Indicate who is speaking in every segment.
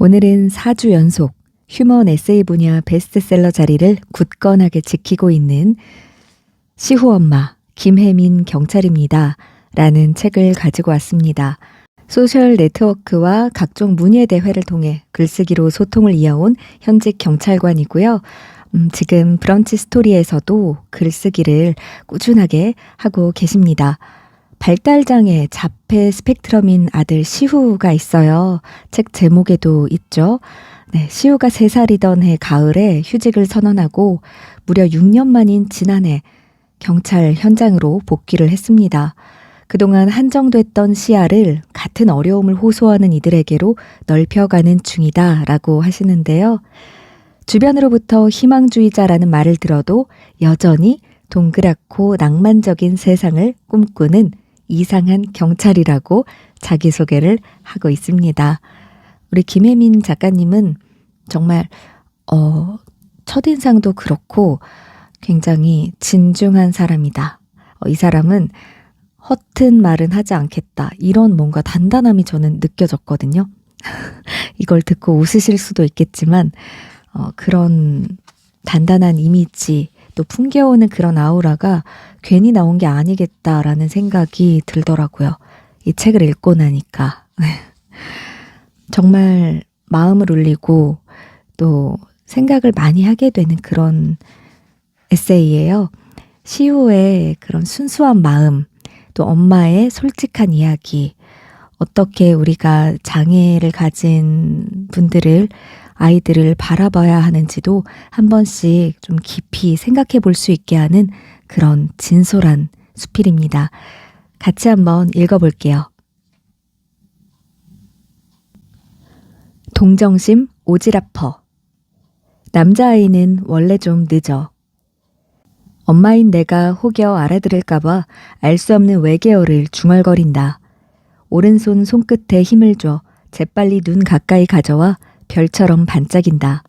Speaker 1: 오늘은 4주 연속 휴먼 에세이 분야 베스트셀러 자리를 굳건하게 지키고 있는 시후 엄마 김혜민 경찰입니다. 라는 책을 가지고 왔습니다. 소셜 네트워크와 각종 문예 대회를 통해 글쓰기로 소통을 이어온 현직 경찰관이고요. 지금 브런치 스토리에서도 글쓰기를 꾸준하게 하고 계십니다. 발달장애 자폐 스펙트럼인 아들 시후가 있어요. 책 제목에도 있죠. 네, 시후가 3살이던 해 가을에 휴직을 선언하고 무려 6년 만인 지난해 경찰 현장으로 복귀를 했습니다. 그동안 한정됐던 시야를 같은 어려움을 호소하는 이들에게로 넓혀가는 중이다라고 하시는데요. 주변으로부터 희망주의자라는 말을 들어도 여전히 동그랗고 낭만적인 세상을 꿈꾸는 이상한 경찰이라고 자기소개를 하고 있습니다. 우리 김혜민 작가님은 정말 첫인상도 그렇고 굉장히 진중한 사람이다. 이 사람은 허튼 말은 하지 않겠다. 이런 뭔가 단단함이 저는 느껴졌거든요. 이걸 듣고 웃으실 수도 있겠지만 그런 단단한 이미지 또 풍겨오는 그런 아우라가 괜히 나온 게 아니겠다라는 생각이 들더라고요. 이 책을 읽고 나니까. 정말 마음을 울리고 또 생각을 많이 하게 되는 그런 에세이예요. 시후의 그런 순수한 마음, 또 엄마의 솔직한 이야기, 어떻게 우리가 장애를 가진 아이들을 바라봐야 하는지도 한 번씩 좀 깊이 생각해 볼 수 있게 하는 그런 진솔한 수필입니다. 같이 한번 읽어볼게요. 동정심 오지라퍼. 남자아이는 원래 좀 늦어. 엄마인 내가 혹여 알아들을까봐 알 수 없는 외계어를 중얼거린다. 오른손 손끝에 힘을 줘 재빨리 눈 가까이 가져와 별처럼 반짝인다.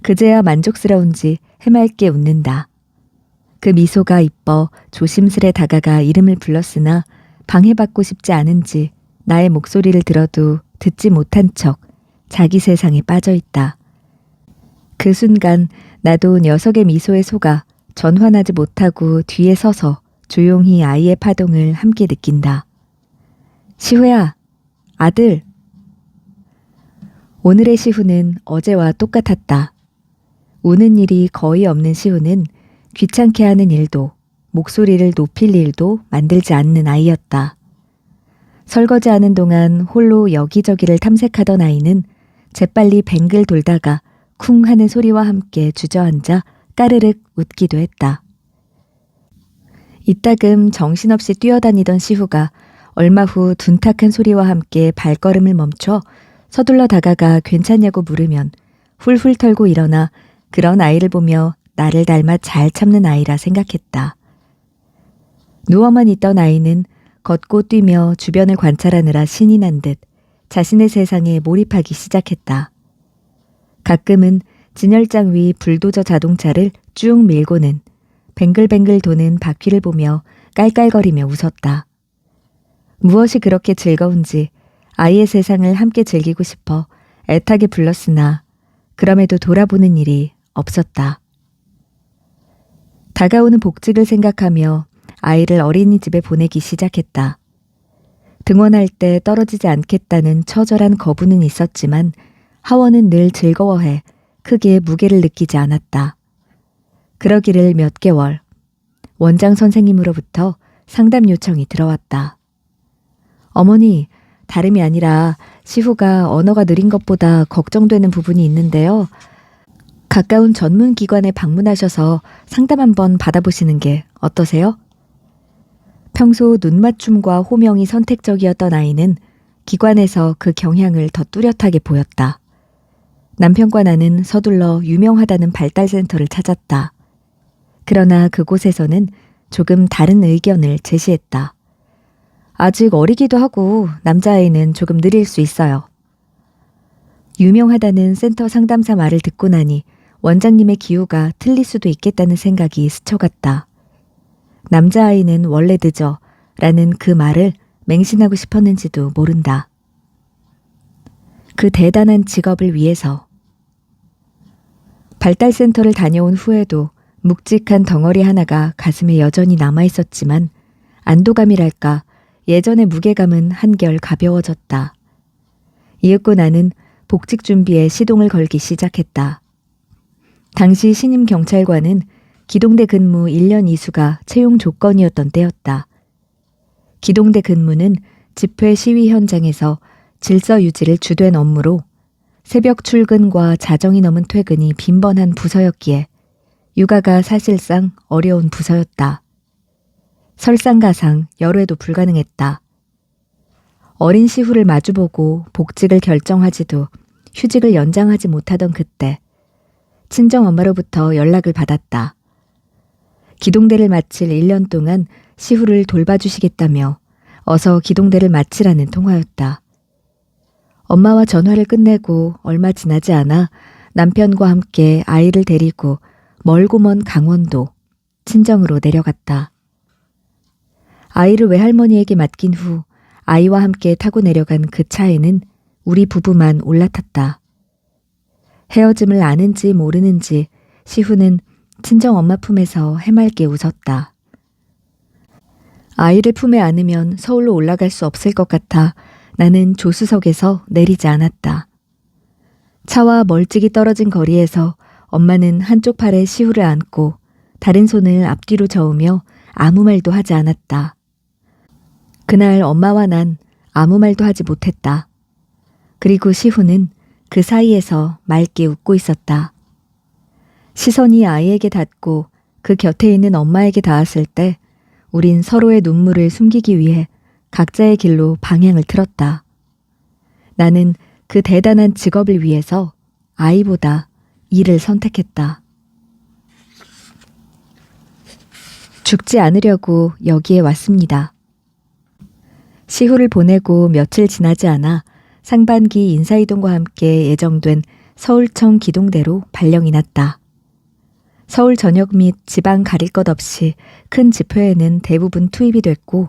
Speaker 1: 그제야 만족스러운지 해맑게 웃는다. 그 미소가 이뻐 조심스레 다가가 이름을 불렀으나 방해받고 싶지 않은지 나의 목소리를 들어도 듣지 못한 척 자기 세상에 빠져있다. 그 순간 나도 녀석의 미소에 속아 전환하지 못하고 뒤에 서서 조용히 아이의 파동을 함께 느낀다. 시후야, 아들. 오늘의 시후는 어제와 똑같았다. 우는 일이 거의 없는 시후는 귀찮게 하는 일도 목소리를 높일 일도 만들지 않는 아이였다. 설거지하는 동안 홀로 여기저기를 탐색하던 아이는 재빨리 뱅글 돌다가 쿵 하는 소리와 함께 주저앉아 까르륵 웃기도 했다. 이따금 정신없이 뛰어다니던 시후가 얼마 후 둔탁한 소리와 함께 발걸음을 멈춰 서둘러 다가가 괜찮냐고 물으면 훌훌 털고 일어나 그런 아이를 보며 나를 닮아 잘 참는 아이라 생각했다. 누워만 있던 아이는 걷고 뛰며 주변을 관찰하느라 신이 난 듯 자신의 세상에 몰입하기 시작했다. 가끔은 진열장 위 불도저 자동차를 쭉 밀고는 뱅글뱅글 도는 바퀴를 보며 깔깔거리며 웃었다. 무엇이 그렇게 즐거운지 아이의 세상을 함께 즐기고 싶어 애타게 불렀으나 그럼에도 돌아보는 일이 없었다. 다가오는 복직을 생각하며 아이를 어린이집에 보내기 시작했다. 등원할 때 떨어지지 않겠다는 처절한 거부는 있었지만 하원은 늘 즐거워해 크게 무게를 느끼지 않았다. 그러기를 몇 개월, 원장 선생님으로부터 상담 요청이 들어왔다. 어머니, 다름이 아니라 시후가 언어가 느린 것보다 걱정되는 부분이 있는데요. 가까운 전문기관에 방문하셔서 상담 한번 받아보시는 게 어떠세요? 평소 눈맞춤과 호명이 선택적이었던 아이는 기관에서 그 경향을 더 뚜렷하게 보였다. 남편과 나는 서둘러 유명하다는 발달센터를 찾았다. 그러나 그곳에서는 조금 다른 의견을 제시했다. 아직 어리기도 하고 남자아이는 조금 느릴 수 있어요. 유명하다는 센터 상담사 말을 듣고 나니 원장님의 기호가 틀릴 수도 있겠다는 생각이 스쳐갔다. 남자아이는 원래 늦어 라는 그 말을 맹신하고 싶었는지도 모른다. 그 대단한 직업을 위해서. 발달센터를 다녀온 후에도 묵직한 덩어리 하나가 가슴에 여전히 남아있었지만 안도감이랄까 예전의 무게감은 한결 가벼워졌다. 이윽고 나는 복직 준비에 시동을 걸기 시작했다. 당시 신임 경찰관은 기동대 근무 1년 이수가 채용 조건이었던 때였다. 기동대 근무는 집회 시위 현장에서 질서 유지를 주된 업무로 새벽 출근과 자정이 넘은 퇴근이 빈번한 부서였기에 육아가 사실상 어려운 부서였다. 설상가상 열외도 불가능했다. 어린 시후를 마주보고 복직을 결정하지도 휴직을 연장하지 못하던 그때 친정엄마로부터 연락을 받았다. 기동대를 마칠 1년 동안 시후를 돌봐주시겠다며 어서 기동대를 마치라는 통화였다. 엄마와 전화를 끝내고 얼마 지나지 않아 남편과 함께 아이를 데리고 멀고 먼 강원도 친정으로 내려갔다. 아이를 외할머니에게 맡긴 후 아이와 함께 타고 내려간 그 차에는 우리 부부만 올라탔다. 헤어짐을 아는지 모르는지 시후는 친정엄마 품에서 해맑게 웃었다. 아이를 품에 안으면 서울로 올라갈 수 없을 것 같아 나는 조수석에서 내리지 않았다. 차와 멀찍이 떨어진 거리에서 엄마는 한쪽 팔에 시후를 안고 다른 손을 앞뒤로 저으며 아무 말도 하지 않았다. 그날 엄마와 난 아무 말도 하지 못했다. 그리고 시후는 그 사이에서 맑게 웃고 있었다. 시선이 아이에게 닿고 그 곁에 있는 엄마에게 닿았을 때 우린 서로의 눈물을 숨기기 위해 각자의 길로 방향을 틀었다. 나는 그 대단한 직업을 위해서 아이보다 이를 선택했다. 죽지 않으려고 여기에 왔습니다. 시후를 보내고 며칠 지나지 않아 상반기 인사이동과 함께 예정된 서울청 기동대로 발령이 났다. 서울 전역 및 지방 가릴 것 없이 큰 집회에는 대부분 투입이 됐고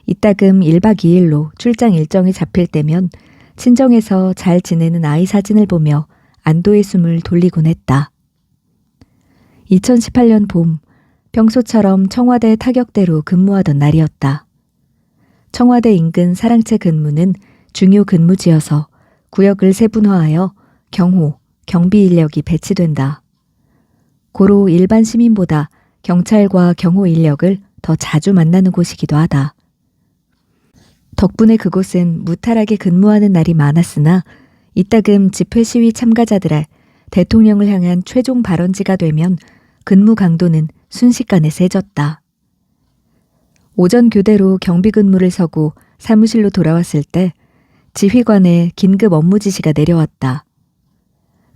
Speaker 1: 이따금 1박 2일로 출장 일정이 잡힐 때면 친정에서 잘 지내는 아이 사진을 보며 안도의 숨을 돌리곤 했다. 2018년 봄, 평소처럼 청와대 타격대로 근무하던 날이었다. 청와대 인근 사랑채 근무는 중요 근무지여서 구역을 세분화하여 경호, 경비 인력이 배치된다. 고로 일반 시민보다 경찰과 경호 인력을 더 자주 만나는 곳이기도 하다. 덕분에 그곳은 무탈하게 근무하는 날이 많았으나 이따금 집회 시위 참가자들의 대통령을 향한 최종 발언지가 되면 근무 강도는 순식간에 세졌다. 오전 교대로 경비 근무를 서고 사무실로 돌아왔을 때 지휘관의 긴급 업무 지시가 내려왔다.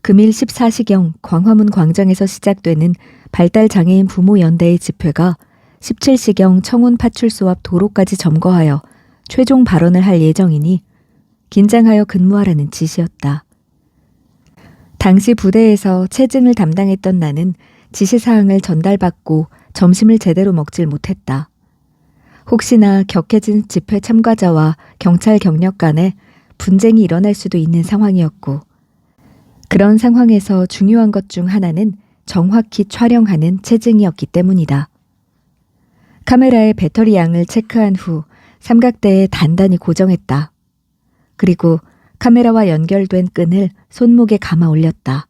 Speaker 1: 금일 14시경 광화문 광장에서 시작되는 발달장애인 부모연대의 집회가 17시경 청운 파출소 앞 도로까지 점거하여 최종 발언을 할 예정이니 긴장하여 근무하라는 지시였다. 당시 부대에서 체증을 담당했던 나는 지시사항을 전달받고 점심을 제대로 먹질 못했다. 혹시나 격해진 집회 참가자와 경찰 경력 간에 분쟁이 일어날 수도 있는 상황이었고 그런 상황에서 중요한 것 중 하나는 정확히 촬영하는 체증이었기 때문이다. 카메라의 배터리 양을 체크한 후 삼각대에 단단히 고정했다. 그리고 카메라와 연결된 끈을 손목에 감아 올렸다.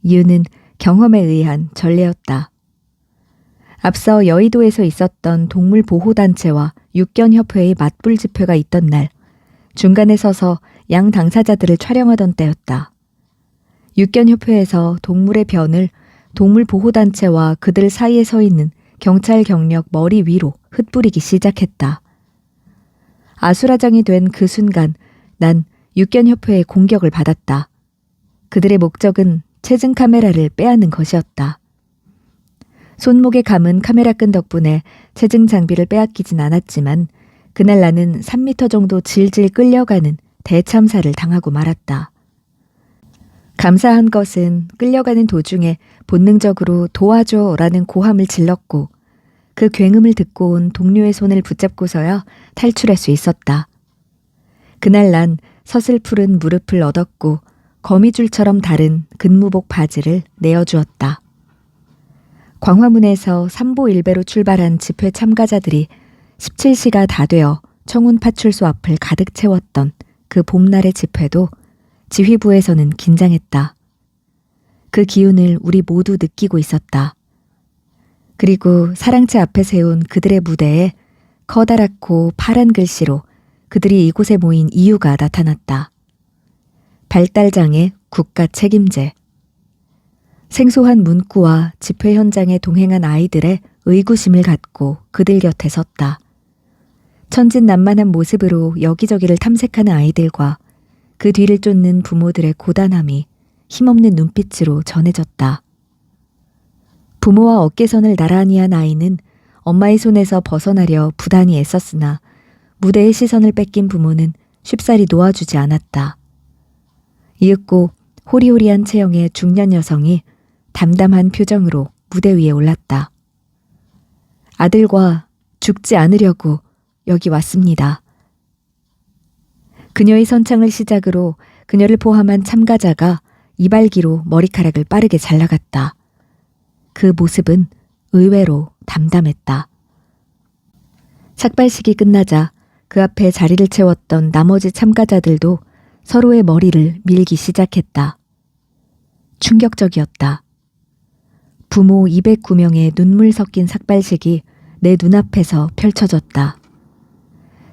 Speaker 1: 이유는 경험에 의한 전례였다. 앞서 여의도에서 있었던 동물보호단체와 육견협회의 맞불 집회가 있던 날, 중간에 서서 양 당사자들을 촬영하던 때였다. 육견협회에서 동물의 변을 동물보호단체와 그들 사이에 서 있는 경찰 경력 머리 위로 흩뿌리기 시작했다. 아수라장이 된 그 순간 난 육견협회의 공격을 받았다. 그들의 목적은 체증 카메라를 빼앗는 것이었다. 손목에 감은 카메라 끈 덕분에 체증 장비를 빼앗기진 않았지만 그날 나는 3m 정도 질질 끌려가는 대참사를 당하고 말았다. 감사한 것은 끌려가는 도중에 본능적으로 도와줘라는 고함을 질렀고 그 굉음을 듣고 온 동료의 손을 붙잡고서야 탈출할 수 있었다. 그날 난 서슬푸른 무릎을 얻었고 거미줄처럼 다른 근무복 바지를 내어주었다. 광화문에서 삼보일배로 출발한 집회 참가자들이 17시가 다 되어 청운파출소 앞을 가득 채웠던 그 봄날의 집회도 지휘부에서는 긴장했다. 그 기운을 우리 모두 느끼고 있었다. 그리고 사랑채 앞에 세운 그들의 무대에 커다랗고 파란 글씨로 그들이 이곳에 모인 이유가 나타났다. 발달장애 국가 책임제. 생소한 문구와 집회 현장에 동행한 아이들의 의구심을 갖고 그들 곁에 섰다. 천진난만한 모습으로 여기저기를 탐색하는 아이들과 그 뒤를 쫓는 부모들의 고단함이 힘없는 눈빛으로 전해졌다. 부모와 어깨선을 나란히 한 아이는 엄마의 손에서 벗어나려 부단히 애썼으나 무대의 시선을 뺏긴 부모는 쉽사리 놓아주지 않았다. 이윽고 호리호리한 체형의 중년 여성이 담담한 표정으로 무대 위에 올랐다. 아들과 죽지 않으려고 여기 왔습니다. 그녀의 선창을 시작으로 그녀를 포함한 참가자가 이발기로 머리카락을 빠르게 잘라갔다. 그 모습은 의외로 담담했다. 삭발식이 끝나자 그 앞에 자리를 채웠던 나머지 참가자들도 서로의 머리를 밀기 시작했다. 충격적이었다. 부모 209명의 눈물 섞인 삭발식이 내 눈앞에서 펼쳐졌다.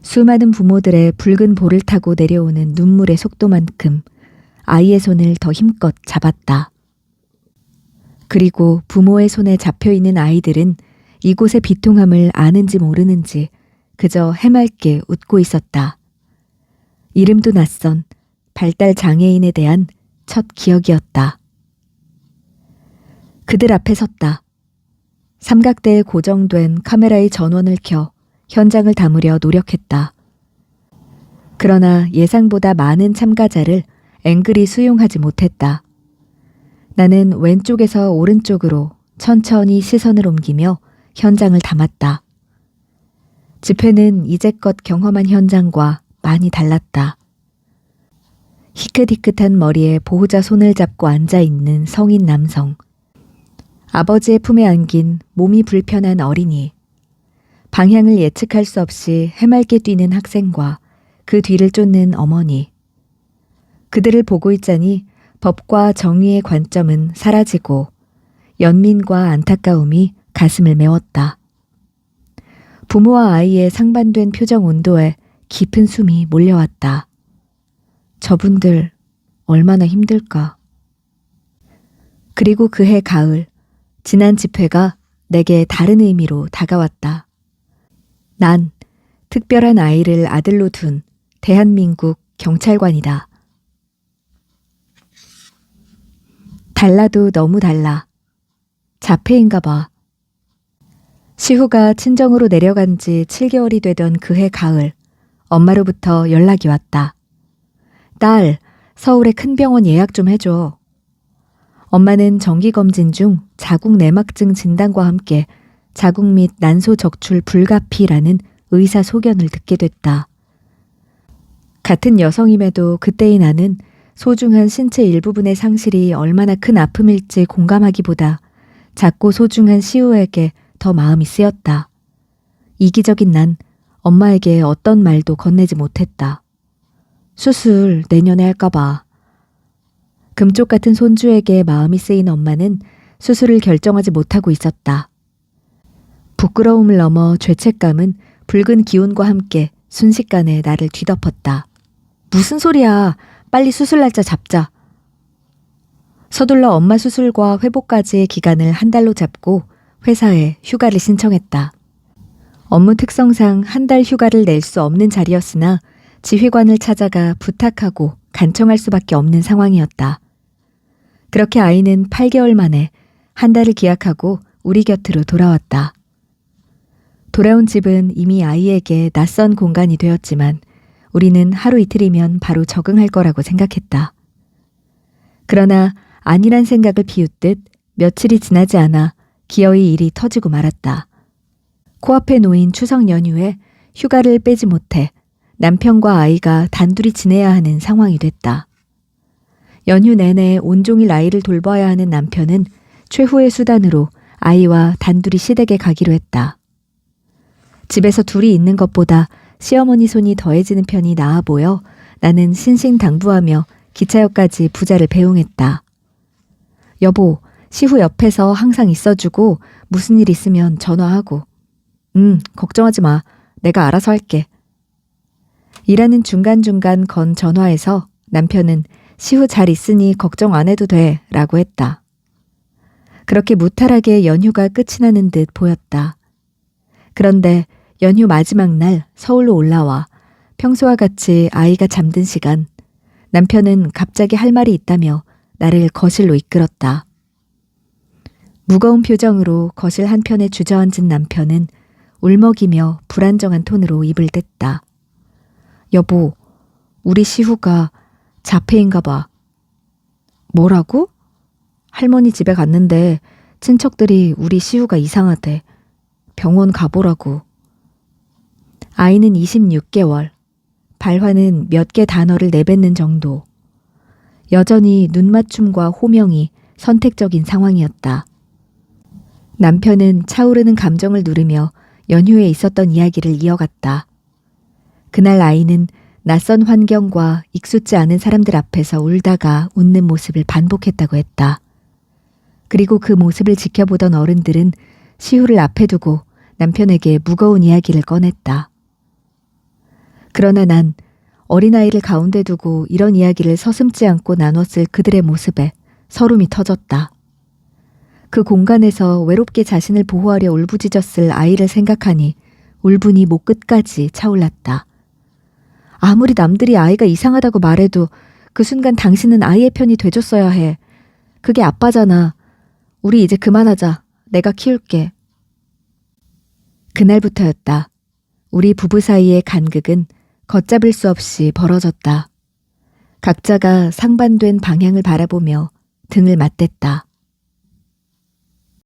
Speaker 1: 수많은 부모들의 붉은 볼을 타고 내려오는 눈물의 속도만큼 아이의 손을 더 힘껏 잡았다. 그리고 부모의 손에 잡혀있는 아이들은 이곳의 비통함을 아는지 모르는지 그저 해맑게 웃고 있었다. 이름도 낯선 발달 장애인에 대한 첫 기억이었다. 그들 앞에 섰다. 삼각대에 고정된 카메라의 전원을 켜 현장을 담으려 노력했다. 그러나 예상보다 많은 참가자를 앵글이 수용하지 못했다. 나는 왼쪽에서 오른쪽으로 천천히 시선을 옮기며 현장을 담았다. 집회는 이제껏 경험한 현장과 많이 달랐다. 희끗희끗한 머리에 보호자 손을 잡고 앉아있는 성인 남성, 아버지의 품에 안긴 몸이 불편한 어린이, 방향을 예측할 수 없이 해맑게 뛰는 학생과 그 뒤를 쫓는 어머니. 그들을 보고 있자니 법과 정의의 관점은 사라지고 연민과 안타까움이 가슴을 메웠다. 부모와 아이의 상반된 표정 온도에 깊은 숨이 몰려왔다. 저분들 얼마나 힘들까. 그리고 그해 가을, 지난 집회가 내게 다른 의미로 다가왔다. 난 특별한 아이를 아들로 둔 대한민국 경찰관이다. 달라도 너무 달라. 자폐인가 봐. 시후가 친정으로 내려간 지 7개월이 되던 그해 가을, 엄마로부터 연락이 왔다. 딸, 서울의 큰 병원 예약 좀 해줘. 엄마는 정기검진 중 자궁 내막증 진단과 함께 자궁 및 난소 적출 불가피라는 의사 소견을 듣게 됐다. 같은 여성임에도 그때의 나는 소중한 신체 일부분의 상실이 얼마나 큰 아픔일지 공감하기보다 작고 소중한 시우에게 더 마음이 쓰였다. 이기적인 난 엄마에게 어떤 말도 건네지 못했다. 수술 내년에 할까봐. 금쪽 같은 손주에게 마음이 쓰인 엄마는 수술을 결정하지 못하고 있었다. 부끄러움을 넘어 죄책감은 붉은 기운과 함께 순식간에 나를 뒤덮었다. 무슨 소리야. 빨리 수술 날짜 잡자. 서둘러 엄마 수술과 회복까지의 기간을 한 달로 잡고 회사에 휴가를 신청했다. 업무 특성상 한 달 휴가를 낼 수 없는 자리였으나 지휘관을 찾아가 부탁하고 간청할 수밖에 없는 상황이었다. 그렇게 아이는 8개월 만에 한 달을 기약하고 우리 곁으로 돌아왔다. 돌아온 집은 이미 아이에게 낯선 공간이 되었지만 우리는 하루 이틀이면 바로 적응할 거라고 생각했다. 그러나 아니란 생각을 비웃듯 며칠이 지나지 않아 기어이 일이 터지고 말았다. 코앞에 놓인 추석 연휴에 휴가를 빼지 못해 남편과 아이가 단둘이 지내야 하는 상황이 됐다. 연휴 내내 온종일 아이를 돌봐야 하는 남편은 최후의 수단으로 아이와 단둘이 시댁에 가기로 했다. 집에서 둘이 있는 것보다 시어머니 손이 더해지는 편이 나아 보여 나는 신신당부하며 기차역까지 부자를 배웅했다. 여보, 시후 옆에서 항상 있어주고 무슨 일 있으면 전화하고. 걱정하지 마. 내가 알아서 할게. 일하는 중간중간 건 전화에서 남편은 시후 잘 있으니 걱정 안 해도 돼 라고 했다. 그렇게 무탈하게 연휴가 끝이 나는 듯 보였다. 그런데 연휴 마지막 날 서울로 올라와 평소와 같이 아이가 잠든 시간 남편은 갑자기 할 말이 있다며 나를 거실로 이끌었다. 무거운 표정으로 거실 한편에 주저앉은 남편은 울먹이며 불안정한 톤으로 입을 뗐다. 여보, 우리 시후가 자폐인가 봐. 뭐라고? 할머니 집에 갔는데 친척들이 우리 시후가 이상하대. 병원 가보라고. 아이는 26개월. 발화는 몇 개 단어를 내뱉는 정도. 여전히 눈맞춤과 호명이 선택적인 상황이었다. 남편은 차오르는 감정을 누르며 연휴에 있었던 이야기를 이어갔다. 그날 아이는 낯선 환경과 익숙지 않은 사람들 앞에서 울다가 웃는 모습을 반복했다고 했다. 그리고 그 모습을 지켜보던 어른들은 시후를 앞에 두고 남편에게 무거운 이야기를 꺼냈다. 그러나 난 어린아이를 가운데 두고 이런 이야기를 서슴지 않고 나눴을 그들의 모습에 서름이 터졌다. 그 공간에서 외롭게 자신을 보호하려 울부짖었을 아이를 생각하니 울분이 목 끝까지 차올랐다. 아무리 남들이 아이가 이상하다고 말해도 그 순간 당신은 아이의 편이 돼줬어야 해. 그게 아빠잖아. 우리 이제 그만하자. 내가 키울게. 그날부터였다. 우리 부부 사이의 간극은 걷잡을 수 없이 벌어졌다. 각자가 상반된 방향을 바라보며 등을 맞댔다.